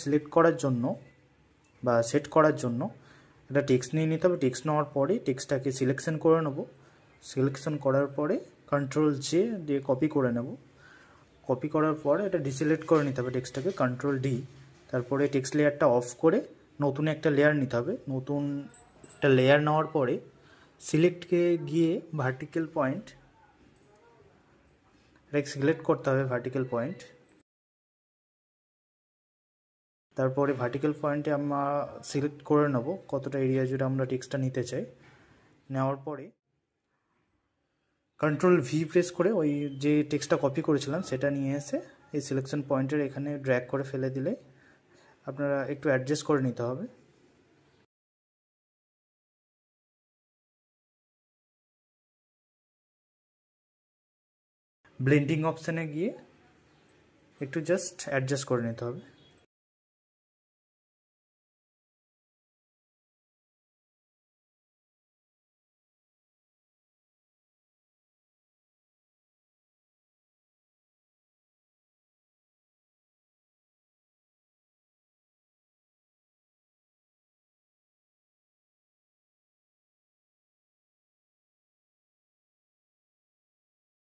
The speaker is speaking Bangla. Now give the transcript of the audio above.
সিলেক্ট করার জন্য বা সেট করার জন্য একটা টেক্সট নিয়ে নিতে হবে। টেক্সট নেওয়ার পরে টেক্সটটাকে সিলেকশন করে নেব। সিলেকশন করার পরে কন্ট্রোল জে দিয়ে কপি করে নেব। কপি করার পরে এটা ডিসিলেক্ট করে নিতে হবে টেক্সটটাকে, কন্ট্রোল ডি। তারপরে টেক্সট লেয়ারটা অফ করে নতুন একটা লেয়ার নিতে হবে। নতুন একটা লেয়ার নেওয়ার পরে সিলেক্টকে গিয়ে ভার্টিক্যাল পয়েন্ট এটাকে সিলেক্ট করতে হবে, ভার্টিক্যাল পয়েন্ট। তারপরে ভার্টিক্যাল পয়েন্টে আমরা সিলেক্ট করে নেব কতটা এরিয়া জুড়ে আমরা টেক্সটটা নিতে চাই। নেওয়ার পরে কন্ট্রোল ভি প্রেস করে ওই যে টেক্সটটা কপি করেছিলাম সেটা নিয়ে এসে এই সিলেকশন পয়েন্টের এখানে ড্র্যাগ করে ফেলে দিলে আপনারা একটু অ্যাডজাস্ট করে নিতে হবে। ব্লেন্ডিং অপশানে গিয়ে একটু জাস্ট অ্যাডজাস্ট করে নিতে হবে।